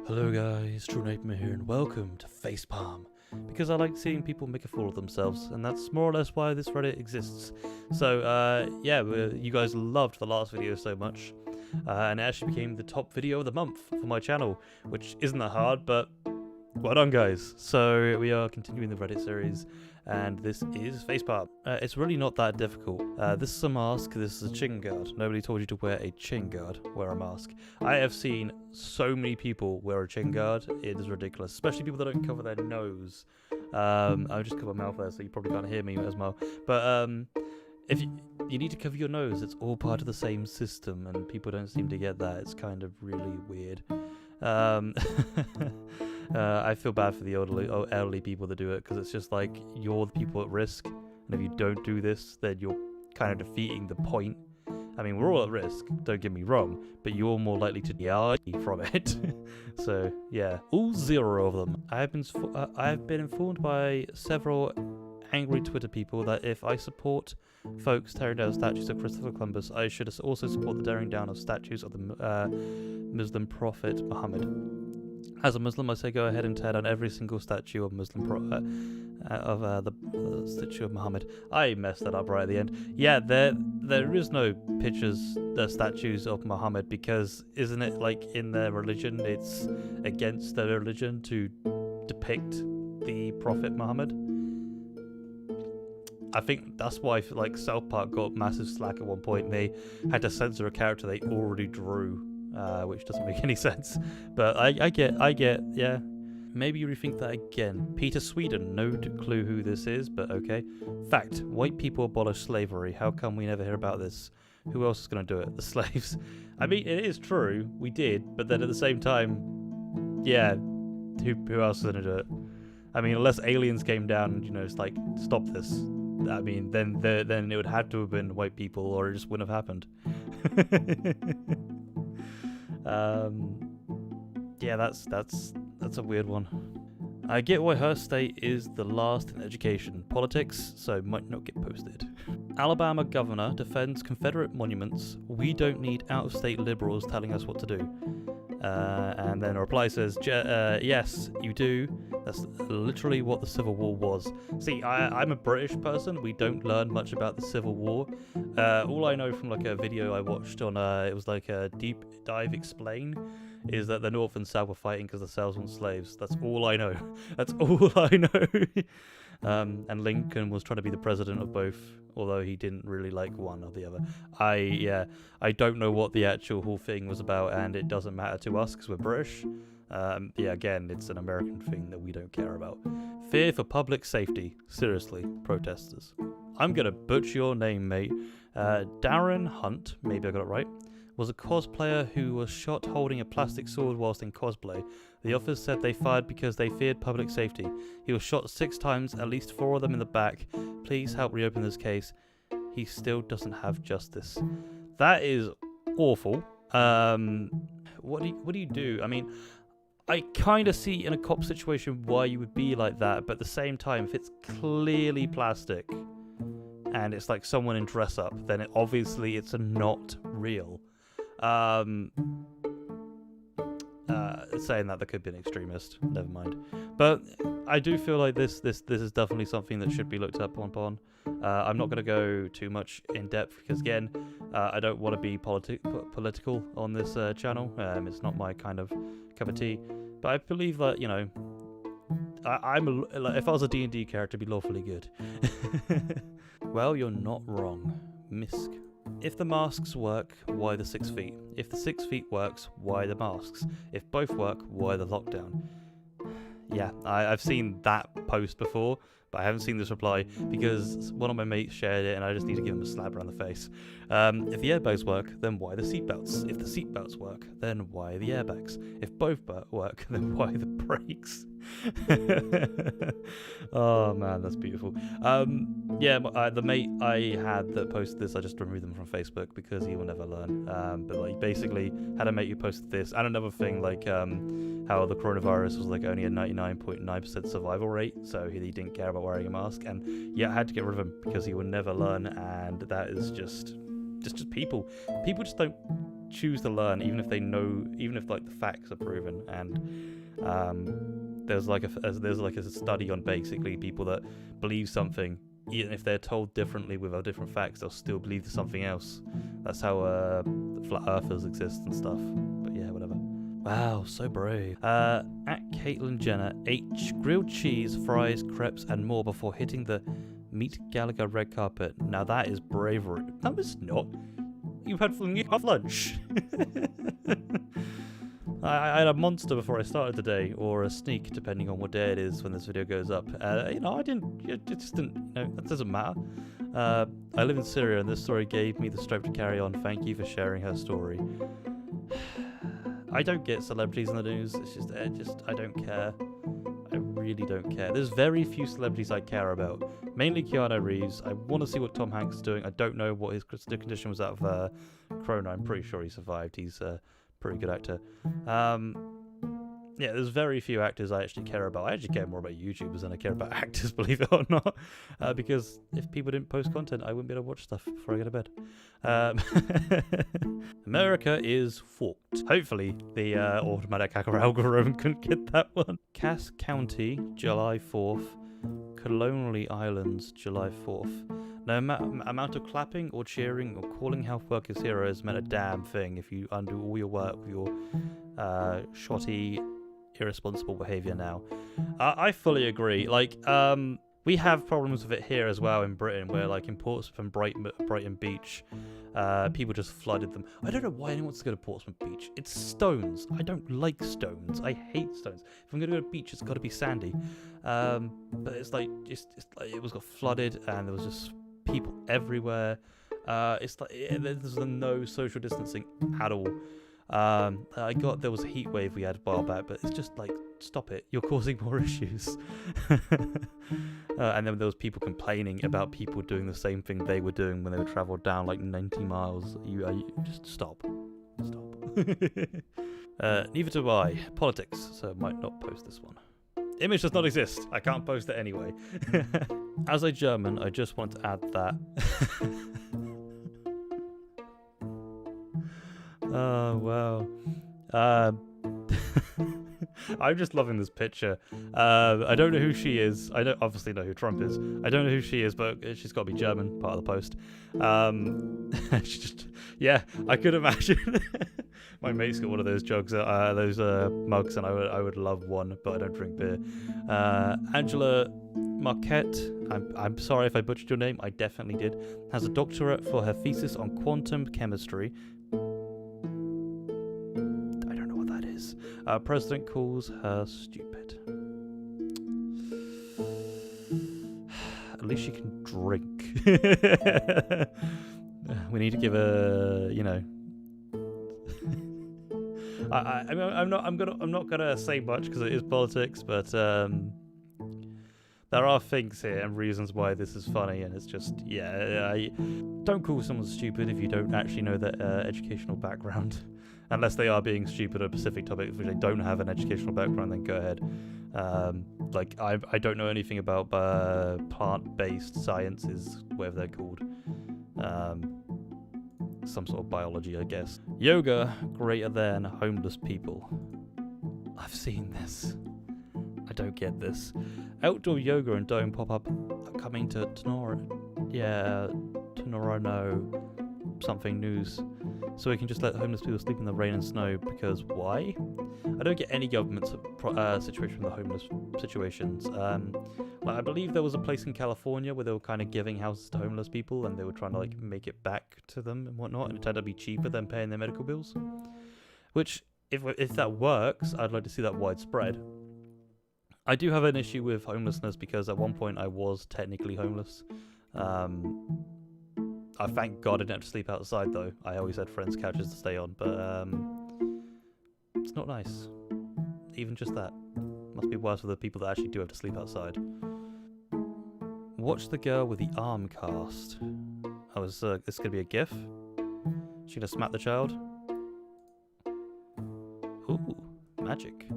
Hello guys, True Nightmare here and welcome to Facepalm. Because I like seeing people make a fool of themselves, and that's more or less why this Reddit exists. So, you guys loved the last video so much, and it actually became the top video of the month for my channel, which isn't that hard, but well done guys. So we are continuing the Reddit series, and this is Facepalm. It's really not that difficult. This is a mask, this is a chin guard. Nobody told you to wear a chin guard, wear a mask. I have seen so many people wear a chin guard, it is ridiculous. Especially people that don't cover their nose. I'll just cover my mouth there so you probably can't hear me as well. But if you need to cover your nose, it's all part of the same system, and people don't seem to get that. It's kind of really weird. I feel bad for the elderly people that do it, because it's just like, you're the people at risk, and if you don't do this, then you're kind of defeating the point. I mean, we're all at risk, don't get me wrong, but you're more likely to die from it. So, yeah, all 0 of them. I have been informed by several angry Twitter people that if I support folks tearing down statues of Christopher Columbus, I should also support the tearing down of statues of the Muslim prophet Muhammad. As a Muslim, I say go ahead and tear down every single statue of the statue of Muhammad. I messed that up right at the end. Yeah, there is no pictures, statues of Muhammad, because isn't it like in their religion, it's against their religion to depict the prophet Muhammad? I think that's why like South Park got massive slack at one point. They had to censor a character they already drew. Which doesn't make any sense, but I get, yeah. Maybe you rethink that again. Peter Sweden, no clue who this is, but okay. Fact, white people abolished slavery. How come we never hear about this? Who else is going to do it? The slaves. I mean, it is true, we did, but then at the same time, yeah, who else is going to do it? I mean, unless aliens came down and, it's like, stop this. I mean, then it would have to have been white people, or it just wouldn't have happened. Yeah, that's a weird one. I get why her state is the last in education. Politics, so might not get posted. Alabama governor defends Confederate monuments. We don't need out-of-state liberals telling us what to do. And then a reply says, yes, you do. That's literally what the Civil War was. See, I'm a British person. We don't learn much about the Civil War. All I know from like a video I watched on, it was like a Deep Dive Explain, is that the North and South were fighting because the South want slaves. That's all I know. That's all I know. And Lincoln was trying to be the president of both, although he didn't really like one or the other. I don't know what the actual whole thing was about, and it doesn't matter to us because we're British. Again, it's an American thing that we don't care about. Fear for public safety. Seriously, protesters. I'm gonna butcher your name, mate. Darren Hunt, maybe I got it right, was a cosplayer who was shot holding a plastic sword whilst in cosplay. The officers said they fired because they feared public safety. He was shot 6 times, at least 4 of them in the back. Please help reopen this case. He still doesn't have justice. That is awful. What do you do? I mean, I kind of see in a cop situation why you would be like that, but at the same time, if it's clearly plastic and it's like someone in dress up, then obviously it's not real. Saying that there could be an extremist, never mind. But I do feel like this is definitely something that should be looked up upon. I'm not going to go too much in depth because again, I don't want to be political on this channel. It's not my kind of cup of tea. But I believe that if I was a D&D character, it'd be lawfully good. Well, you're not wrong, Misk. If the masks work, why the 6 feet? If the 6 feet works, why the masks? If both work, why the lockdown? Yeah, I've seen that post before, but I haven't seen this reply because one of my mates shared it and I just need to give him a slap around the face. If the airbags work, then why the seatbelts? If the seatbelts work, then why the airbags? If both work, then why the brakes? Oh man, that's beautiful. The mate I had that posted this, I just removed them from Facebook because he will never learn. But like basically had a mate who posted this and another thing like how the coronavirus was like only a 99.9% survival rate, so he didn't care about wearing a mask, and yeah, I had to get rid of him because he would never learn, and that is just people just don't choose to learn, even if they know, even if like the facts are proven. And there's like a study on basically people that believe something, even if they're told differently with different facts, they'll still believe something else. That's how flat earthers exist and stuff. But yeah, whatever. Wow, so brave. At Caitlyn Jenner ate grilled cheese, fries, crepes, and more before hitting the Meet Gallagher red carpet. Now that is bravery. No, it's not. You had lunch. I had a monster before I started today, or a sneak, depending on what day it is when this video goes up. It just didn't, that doesn't matter. I live in Syria, and this story gave me the strength to carry on. Thank you for sharing her story. I don't get celebrities in the news. It's just, I don't care. I really don't care. There's very few celebrities I care about. Mainly Keanu Reeves. I want to see what Tom Hanks is doing. I don't know what his condition was out of Corona. I'm pretty sure he survived. He's a pretty good actor. Yeah, there's very few actors I actually care about. I actually care more about YouTubers than I care about actors, believe it or not. Because if people didn't post content, I wouldn't be able to watch stuff before I go to bed. America is forked. Hopefully, the automatic hacker algorithm couldn't get that one. Cass County, July 4th. Colonial Islands, July 4th. No amount of clapping or cheering or calling health workers heroes meant a damn thing if you undo all your work with your shoddy, irresponsible behaviour now. I fully agree. Like, we have problems with it here as well in Britain, where like in Portsmouth and Brighton Beach, people just flooded them. I don't know why anyone wants to go to Portsmouth Beach. It's stones. I don't like stones. I hate stones. If I'm going to go to a beach, it's got to be sandy. But it's like, it was got flooded, and there was just people everywhere. It's like there's no social distancing at all. There was a heat wave we had a while back, but it's just like, stop it, you're causing more issues. And then there was people complaining about people doing the same thing they were doing when they would travel down like 90 miles. You just stop. Neither do I. Politics, so I might not post this one. Image does not exist. I can't post it anyway. As a German, I just want to add that. Oh, wow. I'm just loving this picture. I don't know who she is. I don't obviously know who Trump is. I don't know who she is, but she's got to be German, part of the post. Yeah, I could imagine. My mate's got one of those mugs, and I would love one, but I don't drink beer. Angela Marquette, I'm sorry if I butchered your name. I definitely did. Has a doctorate for her thesis on quantum chemistry. President calls her stupid. At least she can drink. We need to give her, I'm not gonna say much because it is politics, but there are things here and reasons why this is funny, and it's just, don't call someone stupid if you don't actually know their educational background. Unless they are being stupid at a specific topic, which they don't have an educational background, then go ahead. I don't know anything about plant-based sciences, whatever they're called. Some sort of biology, I guess. Yoga greater than homeless people. I've seen this. I don't get this. Outdoor yoga and dome pop-up are coming to Toronto something news. So we can just let homeless people sleep in the rain and snow, because why? I don't get any government situation from the homeless situations. I believe there was a place in California where they were kind of giving houses to homeless people, and they were trying to like make it back to them and whatnot, and it turned out to be cheaper than paying their medical bills. Which, if that works, I'd like to see that widespread. I do have an issue with homelessness because at one point I was technically homeless. I thank God I didn't have to sleep outside though. I always had friends' couches to stay on, but it's not nice. Even just that. Must be worse for the people that actually do have to sleep outside. Watch the girl with the arm cast. Oh, is this gonna be a GIF? She gonna smack the child? Ooh, magic.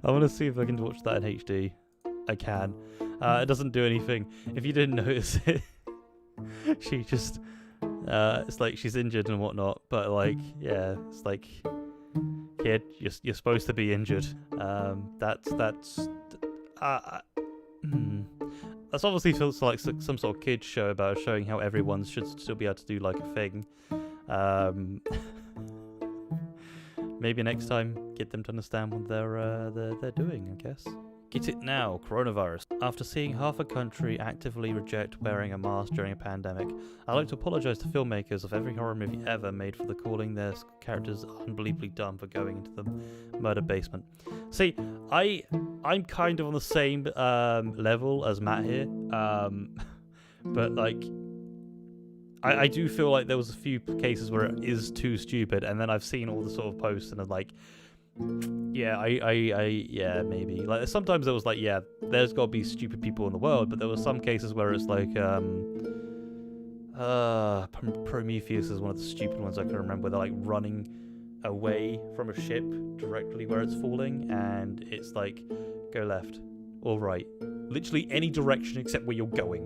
I want to see if I can watch that in HD. I can. It doesn't do anything. If you didn't notice it, she just, it's like she's injured and whatnot. But like, yeah, it's like, kid, you're supposed to be injured. That's obviously feels like some sort of kids show about showing how everyone should still be able to do like a thing. Maybe next time, get them to understand what they're doing, I guess. Get it now, coronavirus. After seeing half a country actively reject wearing a mask during a pandemic, I'd like to apologise to filmmakers of every horror movie ever made for calling their characters unbelievably dumb for going into the murder basement. See, I'm kind of on the same level as Matt here, but like, I do feel like there was a few cases where it is too stupid, and then I've seen all the sort of posts and I'm like, yeah, yeah, maybe. Like sometimes it was like, yeah, there's got to be stupid people in the world, but there were some cases where it's like, Prometheus is one of the stupid ones I can remember. Where they're like running away from a ship directly where it's falling, and it's like, go left or right, literally any direction except where you're going,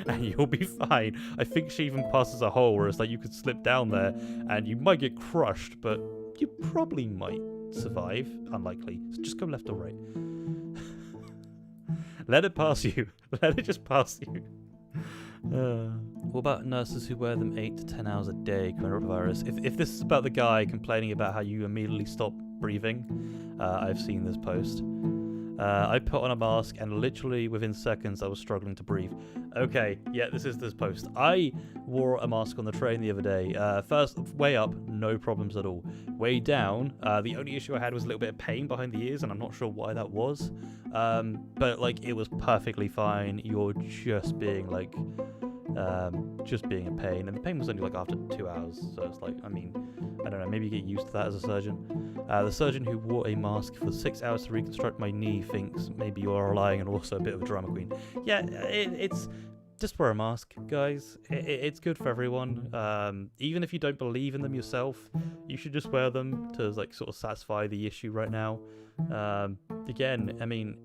and you'll be fine. I think she even passes a hole where it's like you could slip down there and you might get crushed, but you probably might survive. Unlikely. So just go left or right. Let it pass you. Let it just pass you. What about nurses who wear them 8 to 10 hours a day, coronavirus? If this is about the guy complaining about how you immediately stop breathing, I've seen this post. I put on a mask and literally within seconds I was struggling to breathe. Okay, yeah, this is this post. I wore a mask on the train the other day. First, way up, no problems at all. Way down, the only issue I had was a little bit of pain behind the ears, and I'm not sure why that was. But like, it was perfectly fine. You're just being like, just being in pain, and the pain was only like after 2 hours. So it's like, I mean, I don't know, maybe you get used to that as a surgeon. The surgeon who wore a mask for 6 hours to reconstruct my knee thinks maybe you are relying on also a bit of a drama queen. Yeah, it's just wear a mask, guys. It's good for everyone. Even if you don't believe in them yourself, you should just wear them to like sort of satisfy the issue right now. Again, I mean,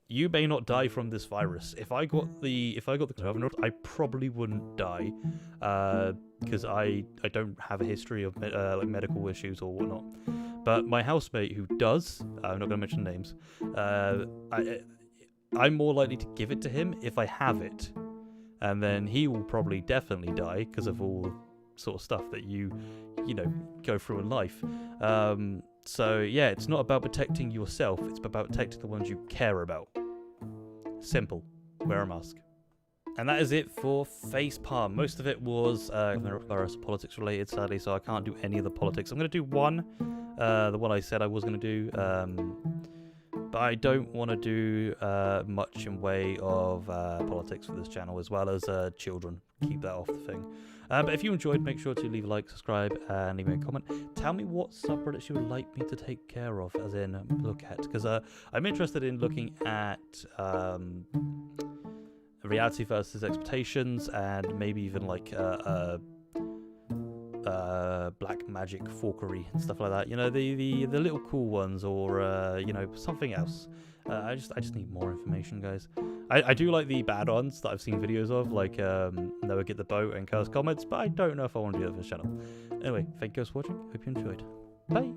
you may not die from this virus. If I got the coronavirus, I probably wouldn't die, because I don't have a history of like medical issues or whatnot. But my housemate who does, I'm not going to mention names, I'm more likely to give it to him if I have it, and then he will probably definitely die because of all sort of stuff that you know, go through in life. So yeah, it's not about protecting yourself, it's about protecting the ones you care about. Simple. Wear a mask. And that is it for Facepalm. Most of it was politics related, sadly, so I can't do any of the politics. I'm going to do one, the one I said I was going to do, but I don't want to do much in way of politics for this channel, as well as children. Keep that off the thing. But if you enjoyed, make sure to leave a like, subscribe, and leave me a comment. Tell me what subreddits you would like me to take care of, as in look at, because I'm interested in looking at reality versus expectations, and maybe even like black magic forkery and stuff like that. You know, the little cool ones, or you know, something else. I just need more information, guys. I do like the bad ones that I've seen videos of, like Noah Get the Boat and Curse Comments, but I don't know if I want to do that for this channel. Anyway, thank you guys for watching. Hope you enjoyed. Bye.